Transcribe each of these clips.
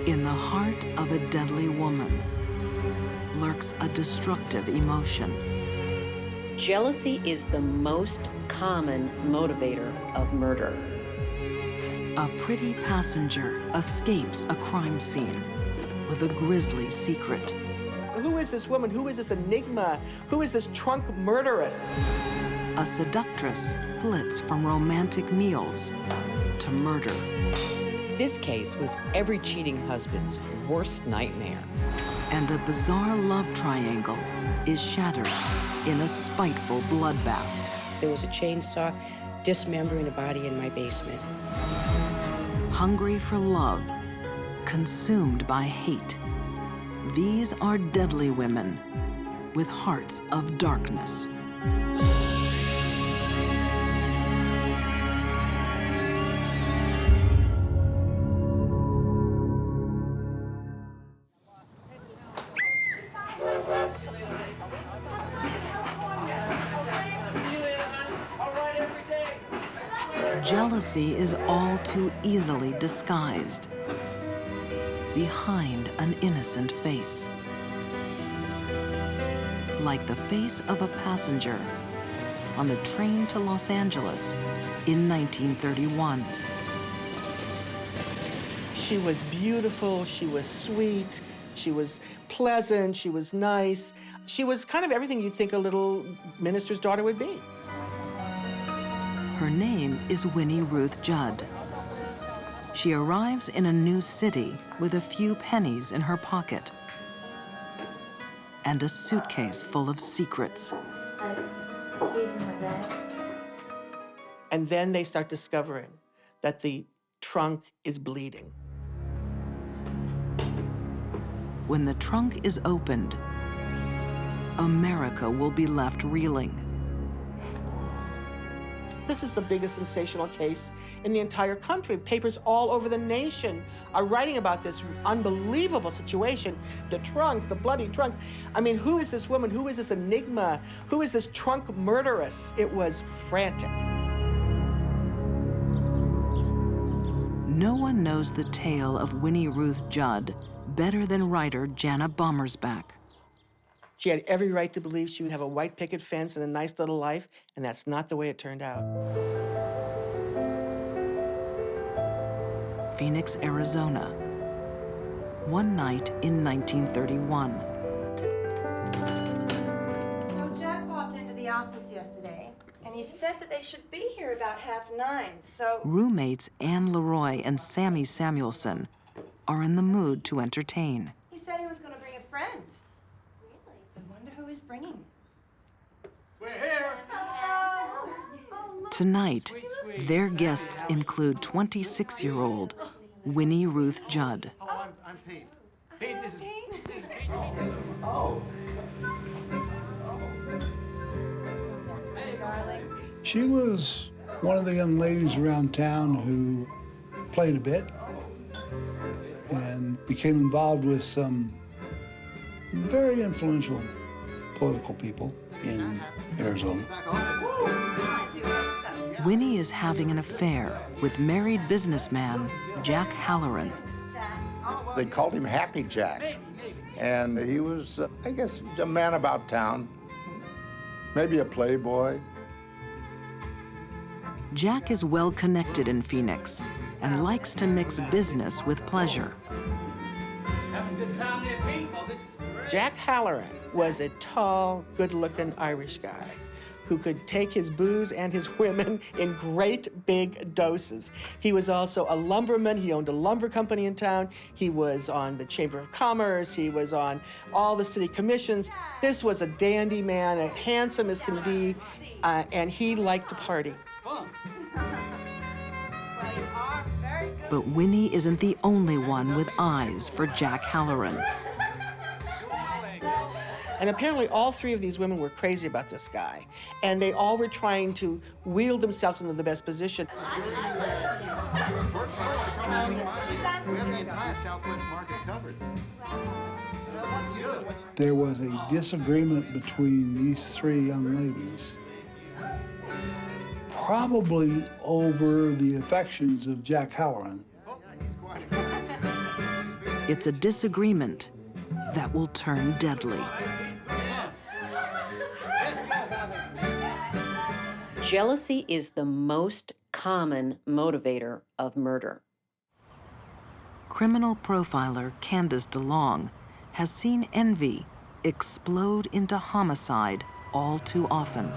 In the heart of a deadly woman lurks a destructive emotion. Jealousy is the most common motivator of murder. A pretty passenger escapes a crime scene with a grisly secret. Who is this woman? Who is this enigma? Who is this trunk murderess? A seductress flits from romantic meals to murder. This case was every cheating husband's worst nightmare. And a bizarre love triangle is shattered in a spiteful bloodbath. There was a chainsaw dismembering a body in my basement. Hungry for love, consumed by hate. These are deadly women with hearts of darkness. Jealousy is all too easily disguised behind an innocent face. Like the face of a passenger on the train to Los Angeles in 1931. She was beautiful, she was sweet, she was pleasant, she was nice. She was kind of everything you'd think a little minister's daughter would be. Her name is Winnie Ruth Judd. She arrives in a new city with a few pennies in her pocket and a suitcase full of secrets. And then they start discovering that the trunk is bleeding. When the trunk is opened, America will be left reeling. This is the biggest sensational case in the entire country. Papers all over the nation are writing about this unbelievable situation. The trunks, the bloody trunk. I mean, who is this woman? Who is this enigma? Who is this trunk murderess? It was frantic. No one knows the tale of Winnie Ruth Judd better than writer Jana Bommersback. She had every right to believe she would have a white picket fence and a nice little life, and that's not the way it turned out. Phoenix, Arizona. One night in 1931. So Jack popped into the office yesterday, and he said that they should be here about 8:30, so... Roommates Anne Leroy and Sammy Samuelson are in the mood to entertain. He said he was going to bring a friend. Really? I wonder who he's bringing. We're here. Hello. Oh, look. Tonight, Sweet, sweet. their guests include 26-year-old Winnie Ruth Judd. Oh, I'm Pete. Pete, this is Pete. Oh. That's my darling. She was one of the young ladies around town who played a bit and became involved with some very influential political people in Arizona. Winnie is having an affair with married businessman Jack Halloran. They called him Happy Jack. And he was, I guess, a man about town, maybe a playboy. Jack is well connected in Phoenix and likes to mix business with pleasure. Having a good time there, Pete? Oh, this is great. Jack Halloran was a tall, good-looking Irish guy who could take his booze and his women in great big doses. He was also a lumberman. He owned a lumber company in town. He was on the Chamber of Commerce. He was on all the city commissions. This was a dandy man, as handsome as can be, and he liked to party. Fun. Well, you are very good. But Winnie isn't the only one with eyes for Jack Halloran. And apparently all three of these women were crazy about this guy, and they all were trying to wheel themselves into the best position. We have the entire Southwest market covered. There was a disagreement between these three young ladies, probably over the affections of Jack Halloran. It's a disagreement that will turn deadly. Jealousy is the most common motivator of murder. Criminal profiler Candice DeLong has seen envy explode into homicide all too often.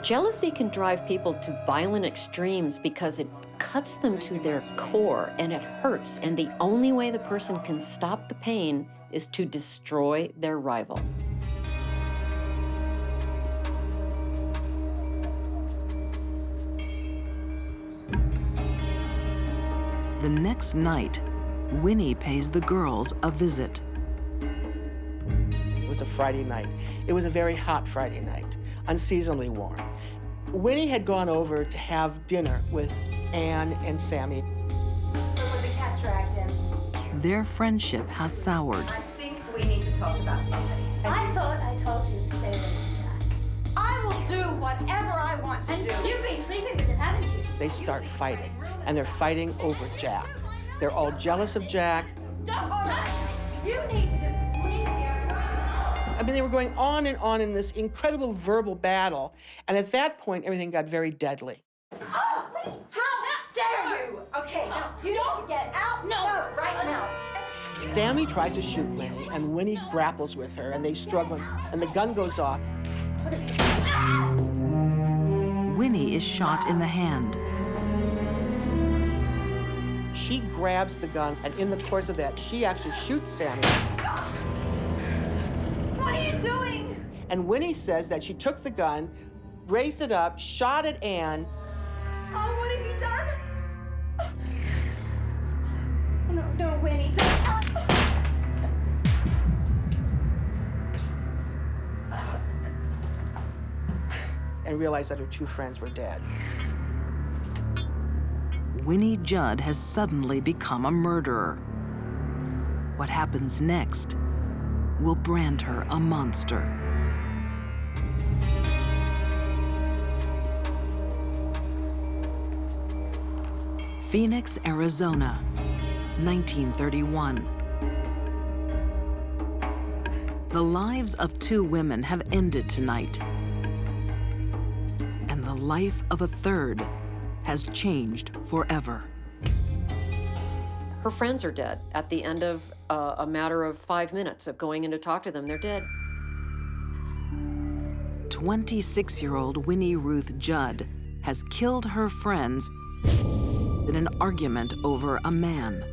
Jealousy can drive people to violent extremes because it cuts them to their core and it hurts, and the only way the person can stop the pain is to destroy their rival. The next night, Winnie pays the girls a visit. It was a Friday night. It was a very hot Friday night, unseasonably warm. Winnie had gone over to have dinner with Anne and Sammy. Where was the cat dragged in? Their friendship has soured. I think we need to talk about something. I thought I told you to stay away from Jack. I will do whatever I want to And do. you've been sleeping with him, haven't you? They start fighting, and they're fighting over Jack. They're all jealous of Jack. All right, you need to just leave here right now. I mean, they were going on and on in this incredible verbal battle, and at that point, everything got very deadly. Oh, how dare you? Okay, now you need to get out. No. Right now. Sammy tries to shoot Winnie, and Winnie grapples with her, and they struggle, and the gun goes off. Winnie is shot in the hand. She grabs the gun, and in the course of that, she actually shoots Sammy. What are you doing? And Winnie says that she took the gun, raised it up, shot at Anne. Oh, what have you done? No, Winnie. And realized that her two friends were dead. Winnie Judd has suddenly become a murderer. What happens next will brand her a monster. Phoenix, Arizona, 1931. The lives of two women have ended tonight, and the life of a third has changed forever. Her friends are dead. At the end of a matter of 5 minutes of going in to talk to them, they're dead. 26-year-old Winnie Ruth Judd has killed her friends in an argument over a man.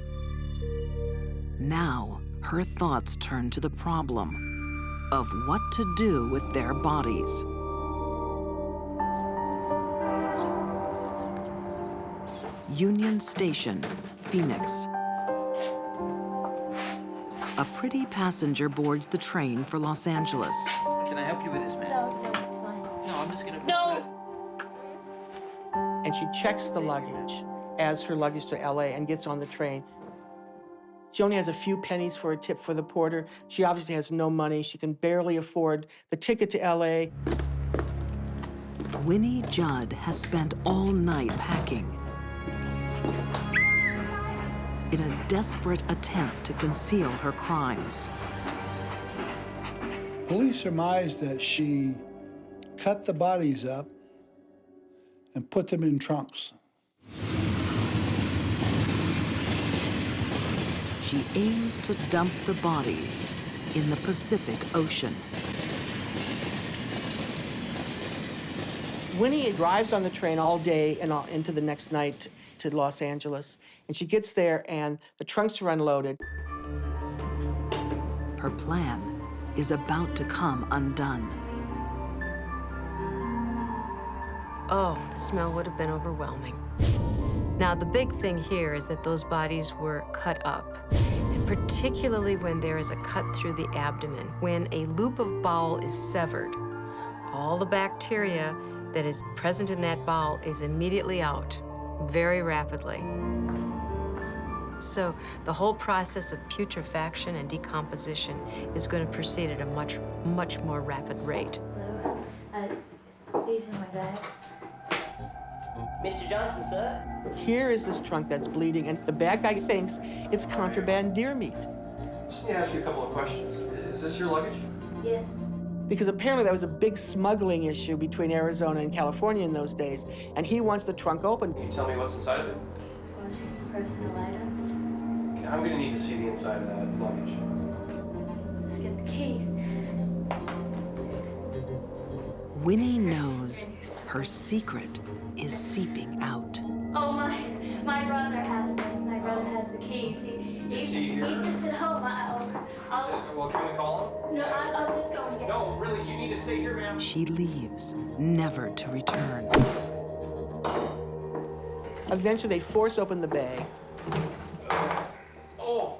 Now, her thoughts turn to the problem of what to do with their bodies. Union Station, Phoenix. A pretty passenger boards the train for Los Angeles. Can I help you with this, man? No, it's fine. No, I'm just gonna. No! And she checks the luggage, adds her luggage to LA, and gets on the train. She only has a few pennies for a tip for the porter. She obviously has no money. She can barely afford the ticket to LA. Winnie Judd has spent all night packing in a desperate attempt to conceal her crimes. Police surmise that she cut the bodies up and put them in trunks. She aims to dump the bodies in the Pacific Ocean. Winnie drives on the train all day and into the next night to Los Angeles. And she gets there, and the trunks are unloaded. Her plan is about to come undone. Oh, the smell would have been overwhelming. Now, the big thing here is that those bodies were cut up, and particularly when there is a cut through the abdomen. When a loop of bowel is severed, all the bacteria that is present in that bowel is immediately out, very rapidly. So the whole process of putrefaction and decomposition is going to proceed at a much, much more rapid rate. Hello. These are my bags. Mr. Johnson, sir. Here is this trunk that's bleeding, and the bad guy thinks it's contraband deer meat. Just need to ask you a couple of questions. Is this your luggage? Yes. Because apparently there was a big smuggling issue between Arizona and California in those days, and he wants the trunk open. Can you tell me what's inside of it? Well, just personal items. Okay, I'm gonna need to see the inside of that luggage. Just get the keys. Winnie knows her secret is seeping out. Oh, my brother has them. My brother has the keys. He's just at home. Well, can we call him? No, I'll just go and get No, really, you need to stay here, ma'am. She leaves, never to return. Eventually, they force open the bag, Oh,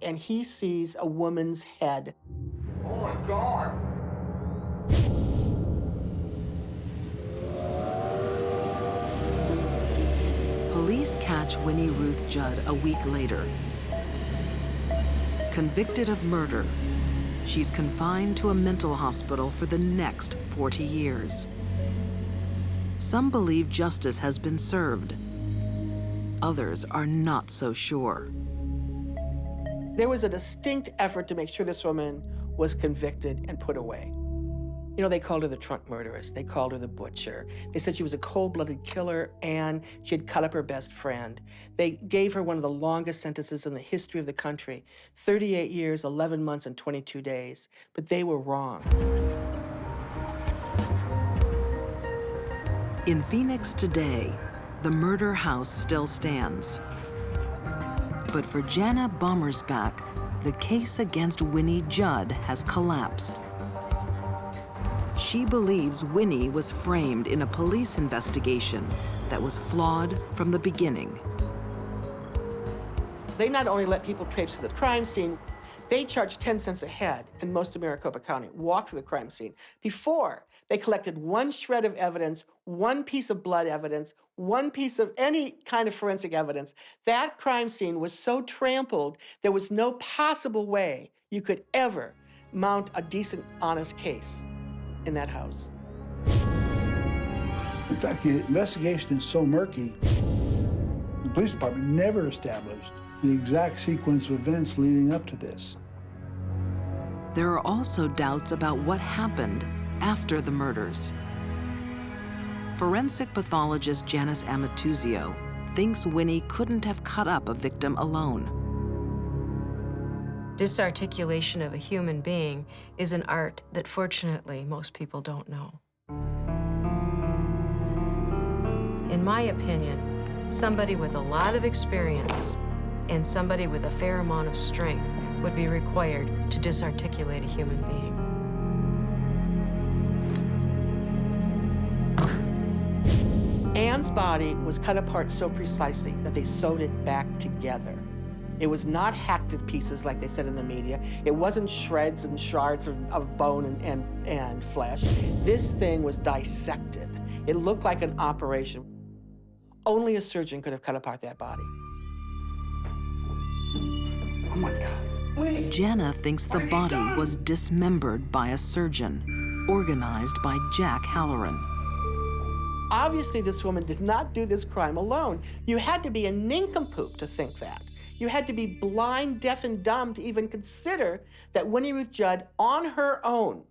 and he sees a woman's head. oh my God. Police catch Winnie Ruth Judd a week later. Convicted of murder, she's confined to a mental hospital for the next 40 years. Some believe justice has been served. Others are not so sure. There was a distinct effort to make sure this woman was convicted and put away. You know, they called her the trunk murderess. They called her the butcher. They said she was a cold-blooded killer and she had cut up her best friend. They gave her one of the longest sentences in the history of the country, 38 years, 11 months, and 22 days. But they were wrong. In Phoenix today, the murder house still stands. But for Jana Bommersbach, the case against Winnie Judd has collapsed. She believes Winnie was framed in a police investigation that was flawed from the beginning. They not only let people traipse to the crime scene, they charged 10 cents a head in most of Maricopa County, walk through the crime scene. Before, they collected one shred of evidence, one piece of blood evidence, one piece of any kind of forensic evidence. That crime scene was so trampled, there was no possible way you could ever mount a decent, honest case in that house. In fact, the investigation is so murky, the police department never established the exact sequence of events leading up to this. There are also doubts about what happened after the murders. Forensic pathologist Janis Amatuzio thinks Winnie couldn't have cut up a victim alone. Disarticulation of a human being is an art that, fortunately, most people don't know. In my opinion, somebody with a lot of experience and somebody with a fair amount of strength would be required to disarticulate a human being. Ann's body was cut apart so precisely that they sewed it back together. It was not hacked to pieces like they said in the media. It wasn't shreds and shards of bone and flesh. This thing was dissected. It looked like an operation. Only a surgeon could have cut apart that body. Oh my God. Jana thinks the body was dismembered by a surgeon, organized by Jack Halloran. Obviously, this woman did not do this crime alone. You had to be a nincompoop to think that. You had to be blind, deaf, and dumb to even consider that Winnie Ruth Judd, on her own,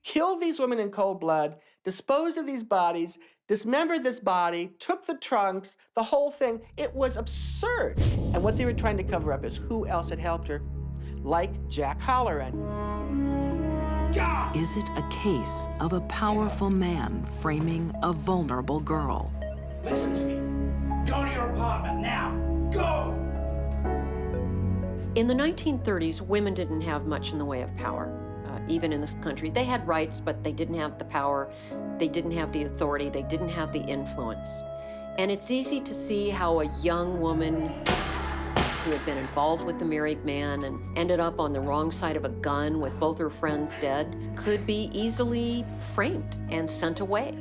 killed these women in cold blood, disposed of these bodies, dismembered this body, took the trunks, the whole thing. It was absurd. And what they were trying to cover up is who else had helped her, like Jack Halloran. Is it a case of a powerful man framing a vulnerable girl? Listen to me. Go to your apartment now. Go! In the 1930s, women didn't have much in the way of power, even in this country. They had rights, but they didn't have the power, they didn't have the authority, they didn't have the influence. And it's easy to see how a young woman who had been involved with the married man and ended up on the wrong side of a gun with both her friends dead could be easily framed and sent away.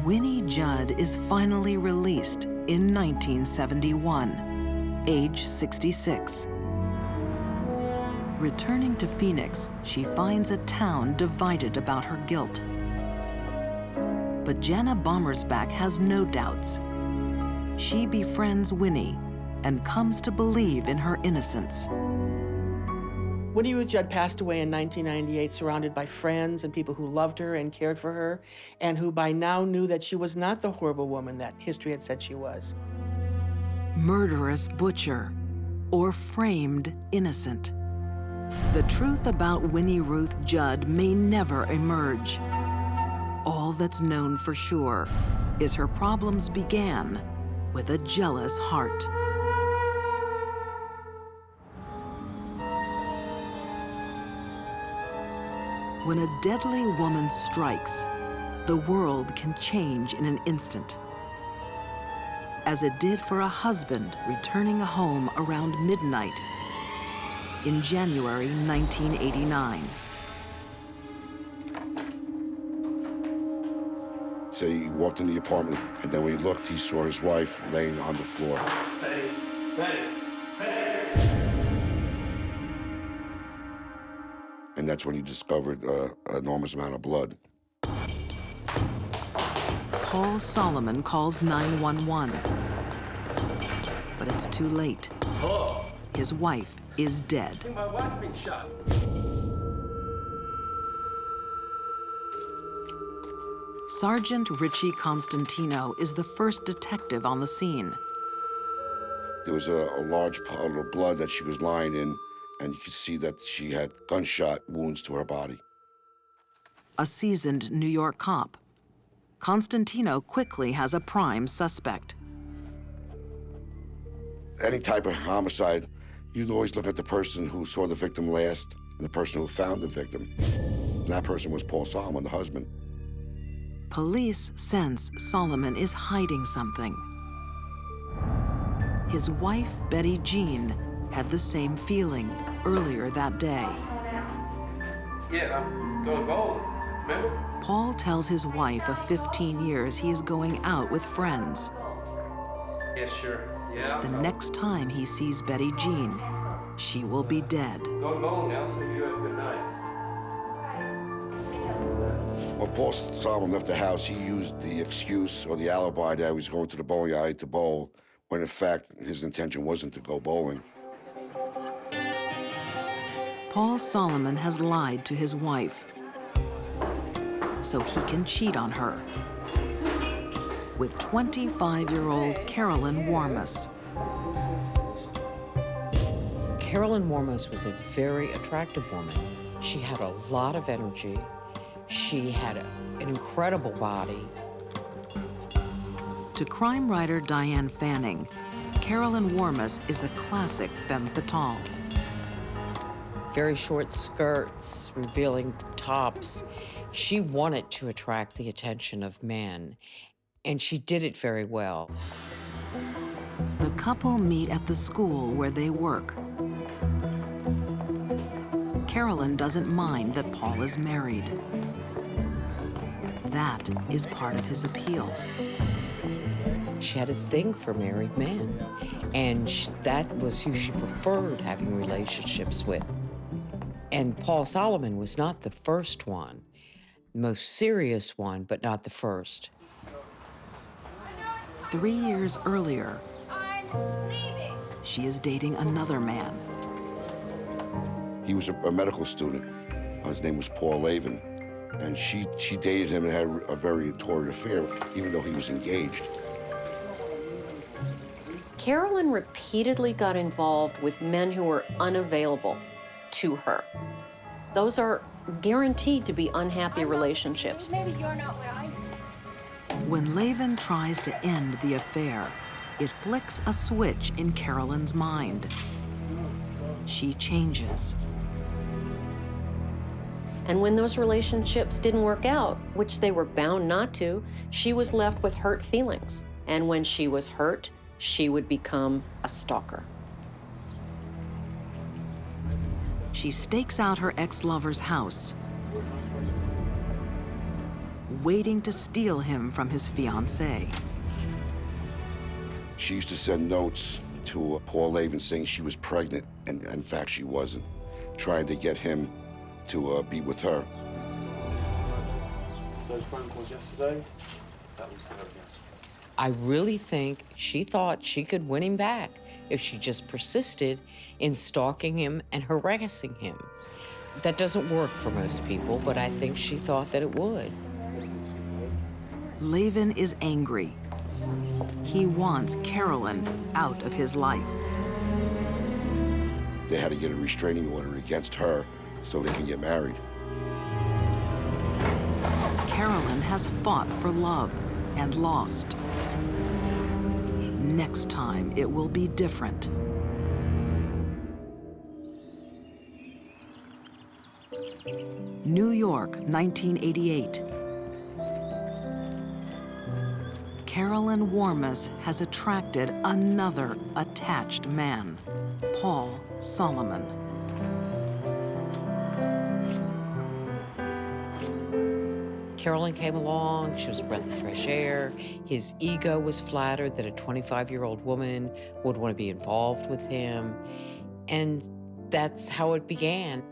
Winnie Judd is finally released in 1971. Age 66. Returning to Phoenix, she finds a town divided about her guilt. But Jana Bommersbach has no doubts. She befriends Winnie and comes to believe in her innocence. Winnie Ruth Judd passed away in 1998, surrounded by friends and people who loved her and cared for her, and who by now knew that she was not the horrible woman that history had said she was. Murderous butcher, or framed innocent. The truth about Winnie Ruth Judd may never emerge. All that's known for sure is her problems began with a jealous heart. When a deadly woman strikes, the world can change in an instant. As it did for a husband returning home around midnight in January 1989. So he walked in the apartment, and then when he looked, he saw his wife laying on the floor. And that's when he discovered an enormous amount of blood. Paul Solomon calls 911. But it's too late. Hello? His wife is dead. I think my wife's been shot. Sergeant Richie Constantino is the first detective on the scene. There was a large puddle of blood that she was lying in, and you could see that she had gunshot wounds to her body. A seasoned New York cop, Constantino quickly has a prime suspect. Any type of homicide, you'd always look at the person who saw the victim last and the person who found the victim. And that person was Paul Solomon, the husband. Police sense Solomon is hiding something. His wife, Betty Jean, had the same feeling earlier that day. Yeah, I'm going bowling. Remember? Paul tells his wife of 15 years he is going out with friends. Yeah, sure. Yeah. The next time he sees Betty Jean, she will be dead. Going bowling now, so you have a good night. When Paul Solomon left the house, he used the excuse or the alibi that he was going to the bowling alley to bowl, when in fact his intention wasn't to go bowling. Paul Solomon has lied to his wife so he can cheat on her with 25-year-old Carolyn Warmus. Carolyn Warmus was a very attractive woman. She had a lot of energy. She had an incredible body. To crime writer Diane Fanning, Carolyn Warmus is a classic femme fatale. Very short skirts, revealing tops. She wanted to attract the attention of men, and she did it very well. The couple meet at the school where they work. Carolyn doesn't mind that Paul is married. That is part of his appeal. She had a thing for married men, and that was who she preferred having relationships with. And Paul Solomon was not the first one, the most serious one, but not the first. 3 years earlier, she is dating another man. He was a medical student. His name was Paul Lavin, and she dated him and had a very torrid affair, even though he was engaged. Carolyn repeatedly got involved with men who were unavailable to her. Those are guaranteed to be unhappy relationships. Maybe you're not what I need. When Lavin tries to end the affair, it flicks a switch in Carolyn's mind. She changes. And when those relationships didn't work out, which they were bound not to, she was left with hurt feelings. And when she was hurt, she would become a stalker. She stakes out her ex-lover's house, waiting to steal him from his fiancée. She used to send notes to Paul Lavin saying she was pregnant, and in fact she wasn't, trying to get him to be with her. Those phone calls yesterday, that was her again. I really think she thought she could win him back if she just persisted in stalking him and harassing him. That doesn't work for most people, but I think she thought that it would. Lavin is angry. He wants Carolyn out of his life. They had to get a restraining order against her so they can get married. Carolyn has fought for love and lost. Next time, it will be different. New York, 1988. Carolyn Warmus has attracted another attached man, Paul Solomon. Carolyn came along, she was a breath of fresh air. His ego was flattered that a 25-year-old woman would want to be involved with him. And that's how it began.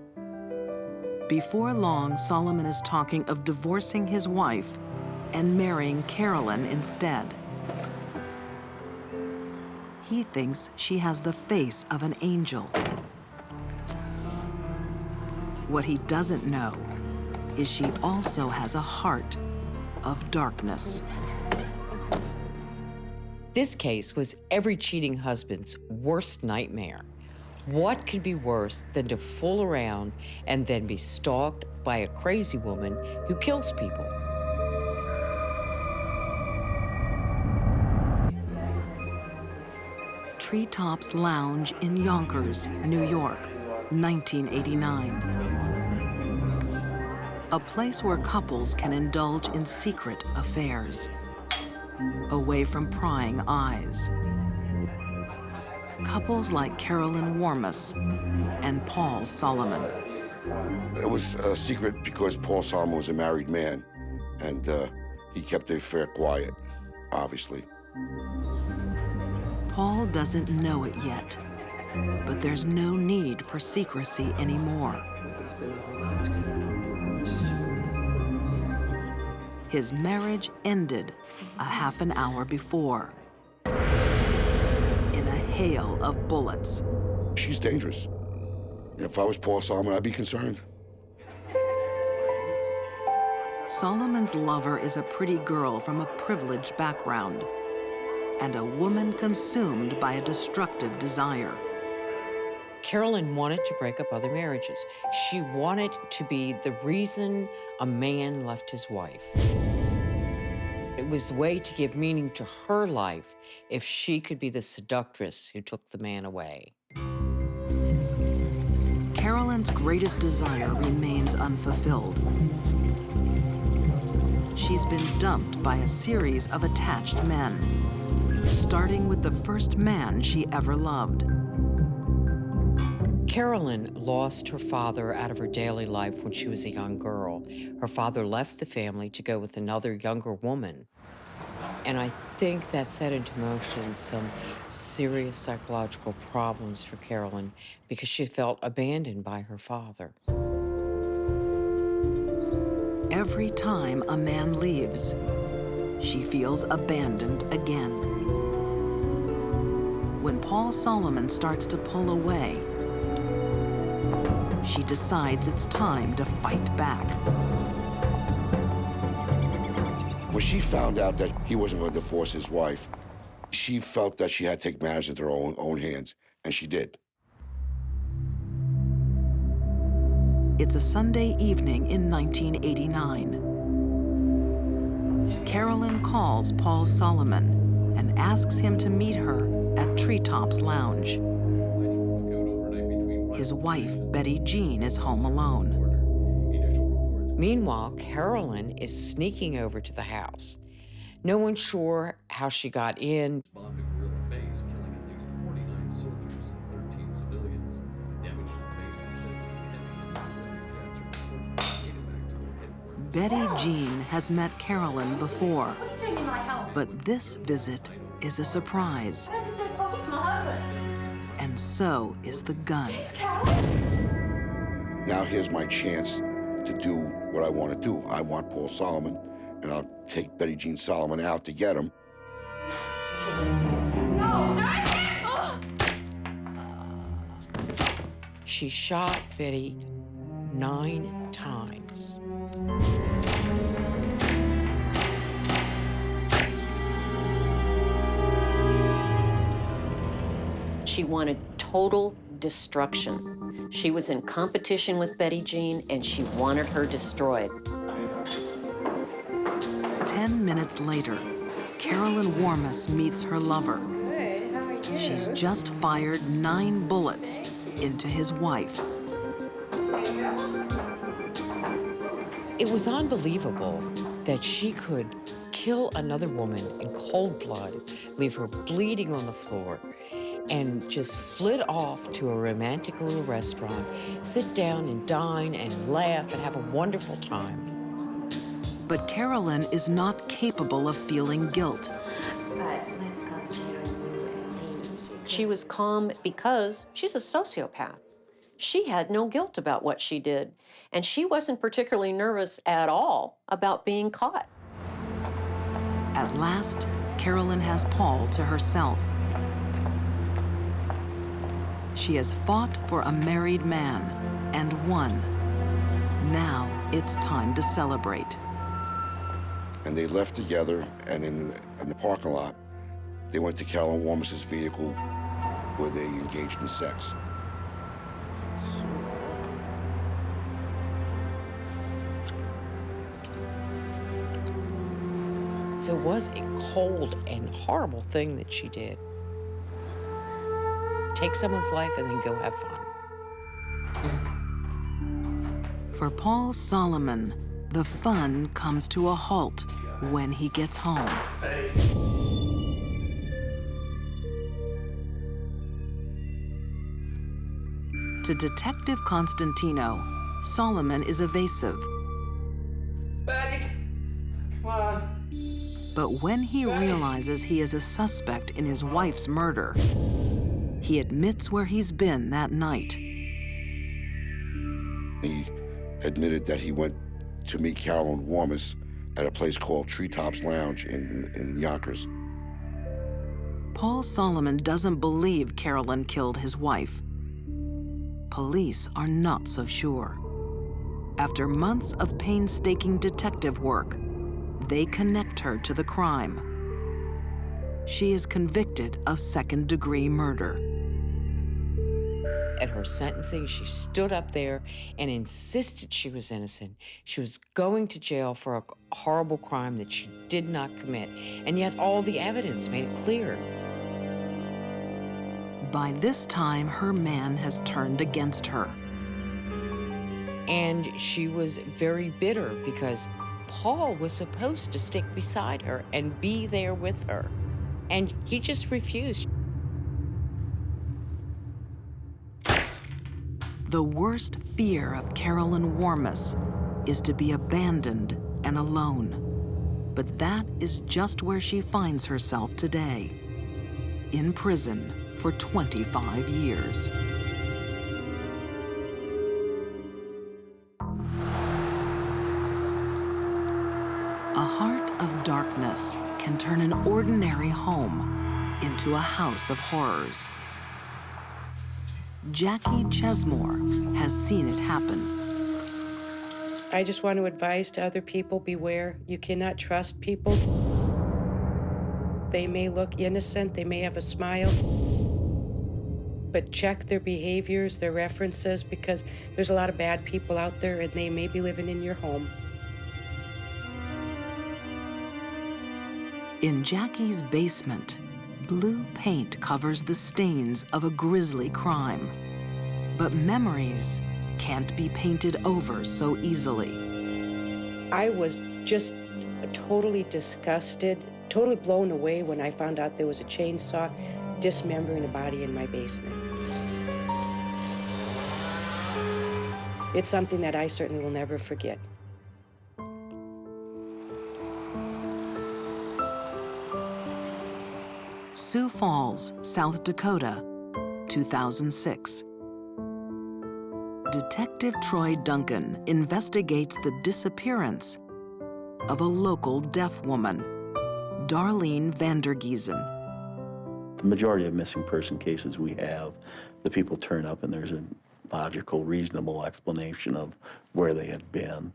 Before long, Solomon is talking of divorcing his wife and marrying Carolyn instead. He thinks she has the face of an angel. What he doesn't know is she also has a heart of darkness. This case was every cheating husband's worst nightmare. What could be worse than to fool around and then be stalked by a crazy woman who kills people? Treetops Lounge in Yonkers, New York, 1989. A place where couples can indulge in secret affairs, away from prying eyes. Couples like Carolyn Warmus and Paul Solomon. It was a secret because Paul Solomon was a married man, and he kept the affair quiet, obviously. Paul doesn't know it yet, but there's no need for secrecy anymore. His marriage ended a half an hour before, in a hail of bullets. She's dangerous. If I was Paul Solomon, I'd be concerned. Solomon's lover is a pretty girl from a privileged background and a woman consumed by a destructive desire. Carolyn wanted to break up other marriages. She wanted to be the reason a man left his wife. It was the way to give meaning to her life if she could be the seductress who took the man away. Carolyn's greatest desire remains unfulfilled. She's been dumped by a series of attached men, starting with the first man she ever loved. Carolyn lost her father out of her daily life when she was a young girl. Her father left the family to go with another younger woman. And I think that set into motion some serious psychological problems for Carolyn because she felt abandoned by her father. Every time a man leaves, she feels abandoned again. When Paul Solomon starts to pull away, she decides it's time to fight back. When she found out that he wasn't going to divorce his wife, she felt that she had to take matters into her own hands, and she did. It's a Sunday evening in 1989. Carolyn calls Paul Solomon and asks him to meet her at Treetops Lounge. His wife, Betty Jean, is home alone. Meanwhile, Carolyn is sneaking over to the house. No one's sure how she got in. Betty Jean has met Carolyn before, but this visit is a surprise. And so is the gun. Now here's my chance to do what I want to do. I want Paul Solomon, and I'll take Betty Jean Solomon out to get him. No, sir! She shot Betty 9 times. She wanted total destruction. She was in competition with Betty Jean, and she wanted her destroyed. 10 minutes later, Carolyn Warmus meets her lover. Good, how are you? She's just fired 9 bullets into his wife. It was unbelievable that she could kill another woman in cold blood, leave her bleeding on the floor, and just flit off to a romantic little restaurant, sit down and dine and laugh and have a wonderful time. But Carolyn is not capable of feeling guilt. She was calm because she's a sociopath. She had no guilt about what she did, and she wasn't particularly nervous at all about being caught. At last, Carolyn has Paul to herself. She has fought for a married man and won. Now it's time to celebrate. And they left together, and in the parking lot, they went to Carolyn Warmus's vehicle where they engaged in sex. So it was a cold and horrible thing that she did. Take someone's life and then go have fun. For Paul Solomon, the fun comes to a halt when he gets home. To Detective Constantino, Solomon is evasive. Betty, come on. But when he realizes he is a suspect in his wife's murder, he admits where he's been that night. He admitted that he went to meet Carolyn Warmus at a place called Treetops Lounge in Yonkers. Paul Solomon doesn't believe Carolyn killed his wife. Police are not so sure. After months of painstaking detective work, they connect her to the crime. She is convicted of second-degree murder. At her sentencing, she stood up there and insisted she was innocent. She was going to jail for a horrible crime that she did not commit, and yet all the evidence made it clear. By this time, her man has turned against her. And she was very bitter because Paul was supposed to stick beside her and be there with her, and he just refused. The worst fear of Carolyn Warmus is to be abandoned and alone. But that is just where she finds herself today, in prison for 25 years. A heart of darkness can turn an ordinary home into a house of horrors. Jackie Chesmore has seen it happen. I just want to advise to other people, beware. You cannot trust people. They may look innocent, they may have a smile, but check their behaviors, their references, because there's a lot of bad people out there and they may be living in your home. In Jackie's basement, blue paint covers the stains of a grisly crime. But memories can't be painted over so easily. I was just totally disgusted, totally blown away when I found out there was a chainsaw dismembering a body in my basement. It's something that I certainly will never forget. Sioux Falls, South Dakota, 2006. Detective Troy Duncan investigates the disappearance of a local deaf woman, Darlene Vandergiesen. The majority of missing person cases we have, the people turn up and there's a logical, reasonable explanation of where they had been.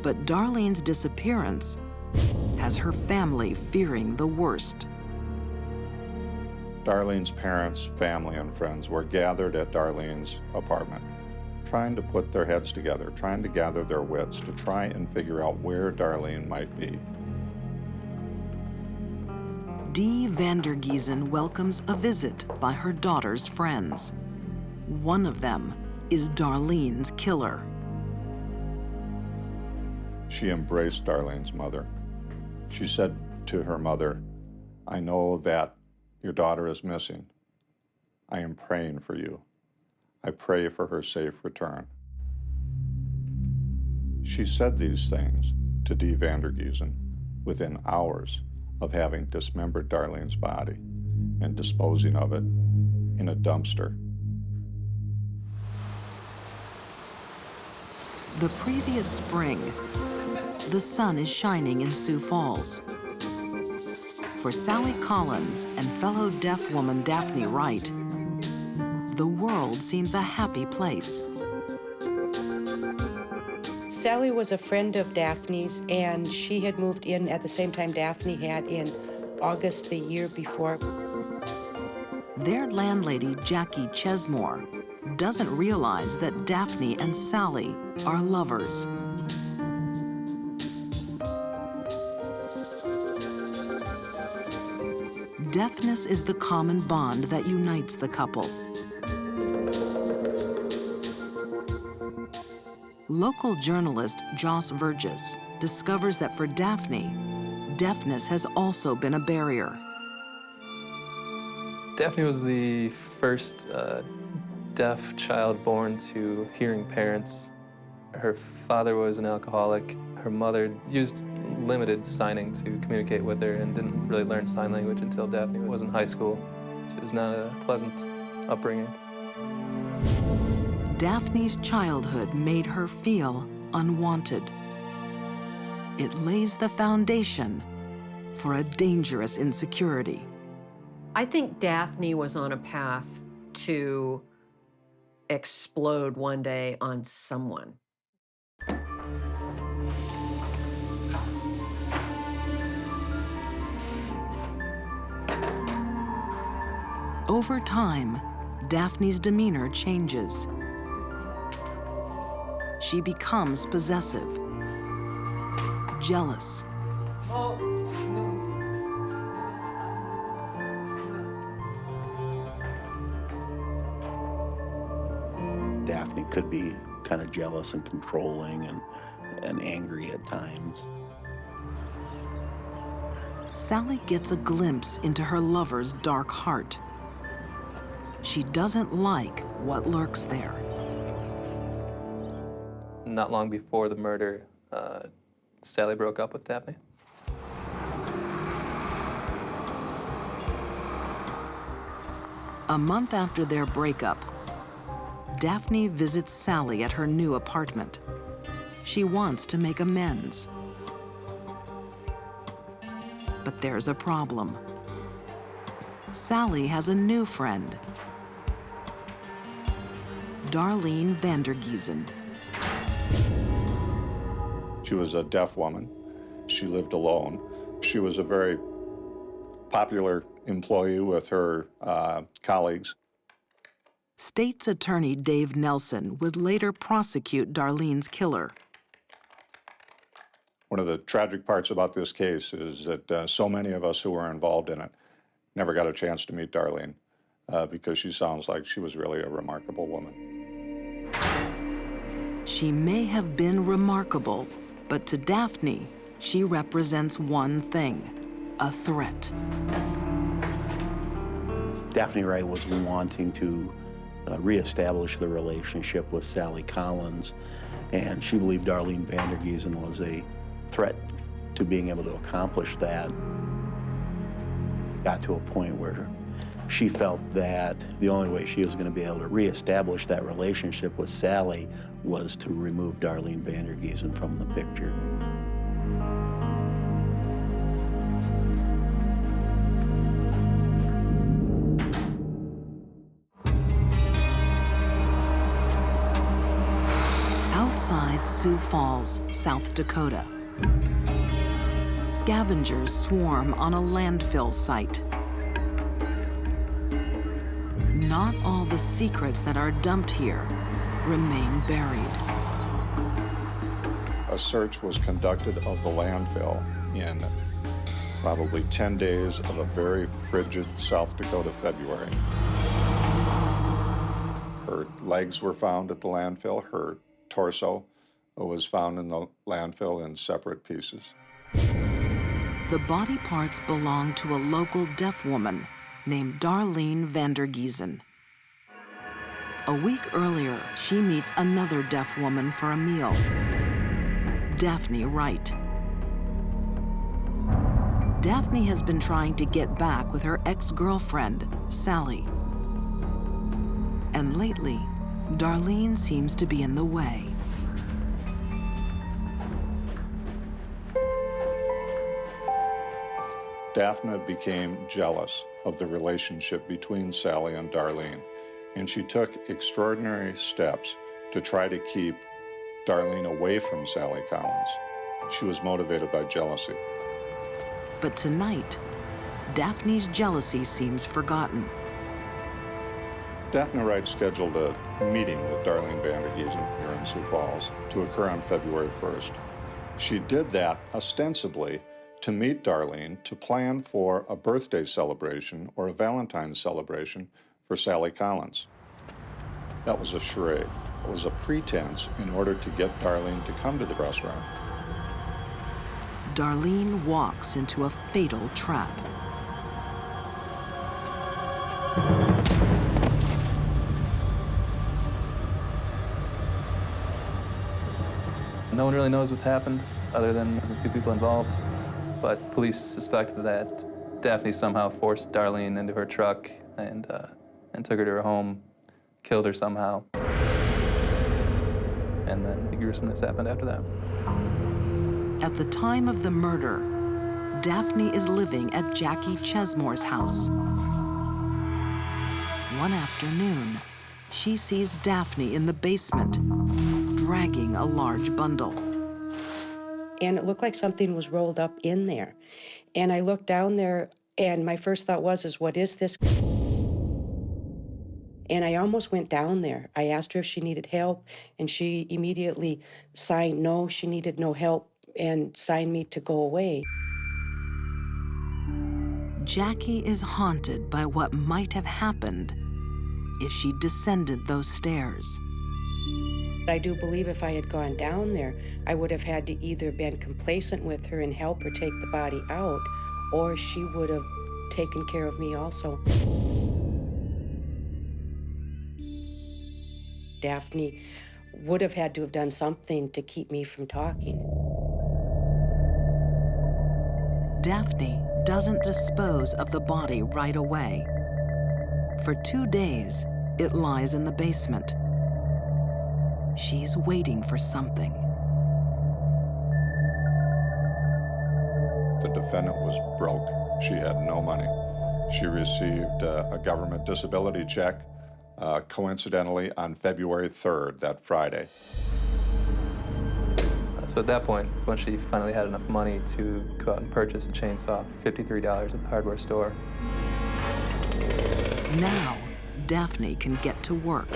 But Darlene's disappearance has her family fearing the worst. Darlene's parents, family, and friends were gathered at Darlene's apartment, trying to put their heads together, trying to gather their wits to try and figure out where Darlene might be. Dee Vandergiesen welcomes a visit by her daughter's friends. One of them is Darlene's killer. She embraced Darlene's mother. She said to her mother, "I know that your daughter is missing. I am praying for you. I pray for her safe return." She said these things to Dee Vandergiesen within hours of having dismembered Darlene's body and disposing of it in a dumpster. The previous spring, the sun is shining in Sioux Falls. For Sally Collins and fellow deaf woman Daphne Wright, the world seems a happy place. Sally was a friend of Daphne's, and she had moved in at the same time Daphne had in August the year before. Their landlady, Jackie Chesmore, doesn't realize that Daphne and Sally are lovers. Deafness is the common bond that unites the couple. Local journalist Joss Vergis discovers that for Daphne, deafness has also been a barrier. Daphne was the first deaf child born to hearing parents. Her father was an alcoholic. Her mother used limited signing to communicate with her and didn't really learn sign language until Daphne was in high school. So it was not a pleasant upbringing. Daphne's childhood made her feel unwanted. It lays the foundation for a dangerous insecurity. I think Daphne was on a path to explode one day on someone. Over time, Daphne's demeanor changes. She becomes possessive, jealous, Daphne could be kind of jealous and controlling and angry at times. Sally gets a glimpse into her lover's dark heart. She doesn't like what lurks there. Not long before the murder, Sally broke up with Daphne. A month after their breakup, Daphne visits Sally at her new apartment. She wants to make amends. But there's a problem. Sally has a new friend, Darlene Vandergiesen. She was a deaf woman. She lived alone. She was a very popular employee with her colleagues. State's Attorney Dave Nelson would later prosecute Darlene's killer. One of the tragic parts about this case is that so many of us who were involved in it never got a chance to meet Darlene because she sounds like she was really a remarkable woman. She may have been remarkable, but to Daphne, she represents one thing: a threat. Daphne Wright was wanting to reestablish the relationship with Sally Collins, and she believed Darlene Vandergiesen was a threat to being able to accomplish that. Got to a point where she felt that the only way she was going to be able to reestablish that relationship with Sally was to remove Darlene Vandergiesen from the picture. It's Sioux Falls, South Dakota. Scavengers swarm on a landfill site. Not all the secrets that are dumped here remain buried. A search was conducted of the landfill in probably 10 days of a very frigid South Dakota February. Her legs were found at the landfill. Her torso was found in the landfill in separate pieces. The body parts belong to a local deaf woman named Darlene Vandergiesen. A week earlier, she meets another deaf woman for a meal, Daphne Wright. Daphne has been trying to get back with her ex-girlfriend, Sally. And lately, Darlene seems to be in the way. Daphne became jealous of the relationship between Sally and Darlene, and she took extraordinary steps to try to keep Darlene away from Sally Collins. She was motivated by jealousy. But tonight, Daphne's jealousy seems forgotten. Daphne Wright scheduled a meeting with Darlene Vandergiesen here in Sioux Falls to occur on February 1st. She did that ostensibly to meet Darlene to plan for a birthday celebration or a Valentine's celebration for Sally Collins. That was a charade. It was a pretense in order to get Darlene to come to the restaurant. Darlene walks into a fatal trap. No one really knows what's happened other than the two people involved, but police suspect that Daphne somehow forced Darlene into her truck and took her to her home, killed her somehow, and then the gruesomeness happened after that. At the time of the murder, Daphne is living at Jackie Chesmore's house. One afternoon, she sees Daphne in the basement, dragging a large bundle. And it looked like something was rolled up in there. And I looked down there, and my first thought was, what is this? And I almost went down there. I asked her if she needed help, and she immediately signed no, she needed no help, and signed me to go away. Jackie is haunted by what might have happened if she descended those stairs. I do believe if I had gone down there, I would have had to either been complacent with her and help her take the body out, or she would have taken care of me also. Daphne would have had to have done something to keep me from talking. Daphne doesn't dispose of the body right away. For 2 days, it lies in the basement. She's waiting for something. The defendant was broke. She had no money. She received a government disability check, coincidentally, on February 3rd, that Friday. So at that point is when she finally had enough money to go out and purchase a chainsaw, $53 at the hardware store. Now, Daphne can get to work.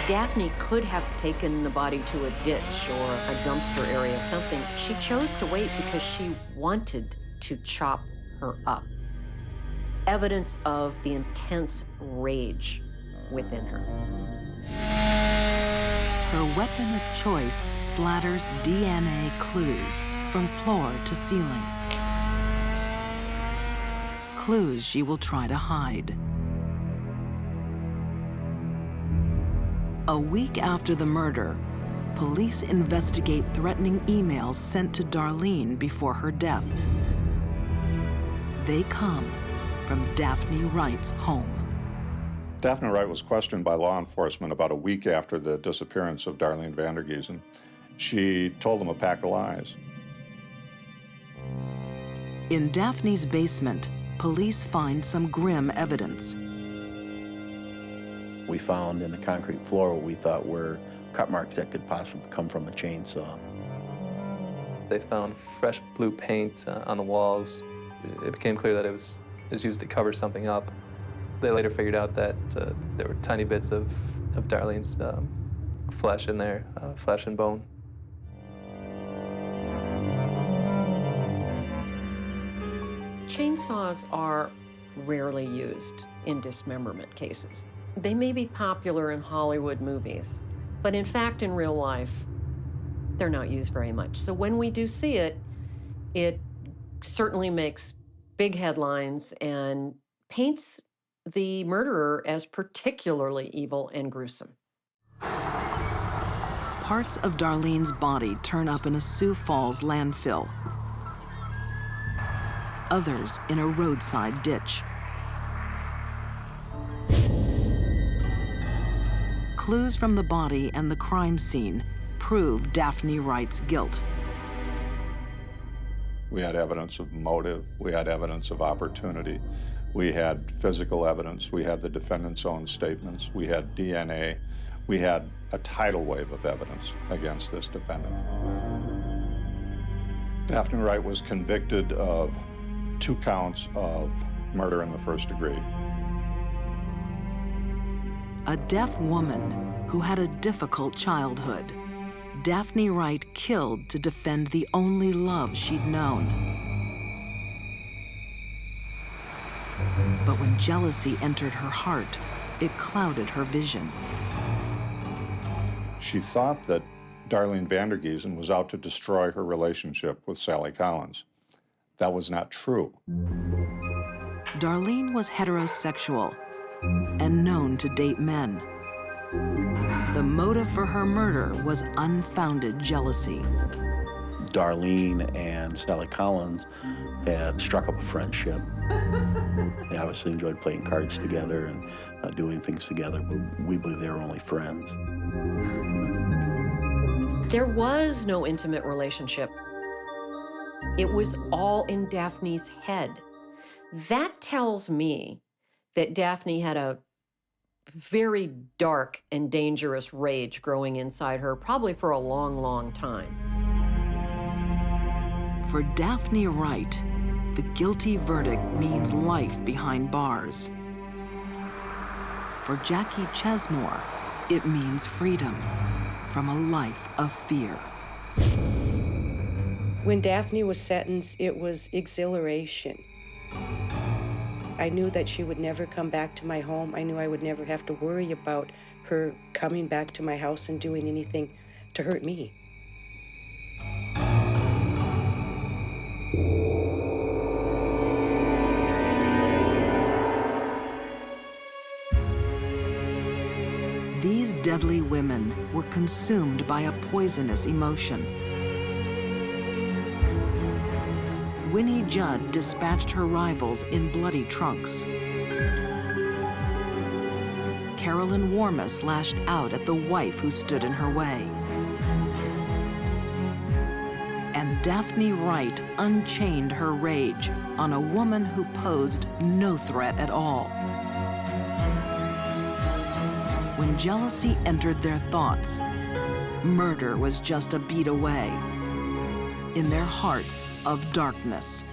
Daphne could have taken the body to a ditch or a dumpster area, something. She chose to wait because she wanted to chop her up. Evidence of the intense rage within her. Her weapon of choice splatters DNA clues from floor to ceiling. Clues she will try to hide. A week after the murder, police investigate threatening emails sent to Darlene before her death. They come from Daphne Wright's home. Daphne Wright was questioned by law enforcement about a week after the disappearance of Darlene Vandergiesen. She told them a pack of lies. In Daphne's basement, police find some grim evidence. We found in the concrete floor what we thought were cut marks that could possibly come from a chainsaw. They found fresh blue paint on the walls. It became clear that it was used to cover something up. They later figured out that there were tiny bits of Darlene's flesh in there, flesh and bone. Chainsaws are rarely used in dismemberment cases. They may be popular in Hollywood movies, but in fact, in real life, they're not used very much. So when we do see it, it certainly makes big headlines and paints the murderer as particularly evil and gruesome. Parts of Darlene's body turn up in a Sioux Falls landfill. Others in a roadside ditch. Clues from the body and the crime scene prove Daphne Wright's guilt. We had evidence of motive, we had evidence of opportunity, we had physical evidence, we had the defendant's own statements, we had DNA, we had a tidal wave of evidence against this defendant. Daphne Wright was convicted of 2 counts of murder in the first degree. A deaf woman who had a difficult childhood. Daphne Wright killed to defend the only love she'd known. But when jealousy entered her heart, it clouded her vision. She thought that Darlene Vandergiesen was out to destroy her relationship with Sally Collins. That was not true. Darlene was heterosexual and known to date men. The motive for her murder was unfounded jealousy. Darlene and Sally Collins had struck up a friendship. They obviously enjoyed playing cards together and doing things together, but we believe they were only friends. There was no intimate relationship. It was all in Daphne's head. That tells me that Daphne had a very dark and dangerous rage growing inside her, probably for a long, long time. For Daphne Wright, the guilty verdict means life behind bars. For Jackie Chesmore, it means freedom from a life of fear. When Daphne was sentenced, it was exhilaration. I knew that she would never come back to my home. I knew I would never have to worry about her coming back to my house and doing anything to hurt me. These deadly women were consumed by a poisonous emotion. Winnie Judd dispatched her rivals in bloody trunks. Carolyn Warmus lashed out at the wife who stood in her way. And Daphne Wright unchained her rage on a woman who posed no threat at all. When jealousy entered their thoughts, murder was just a beat away in their hearts of darkness.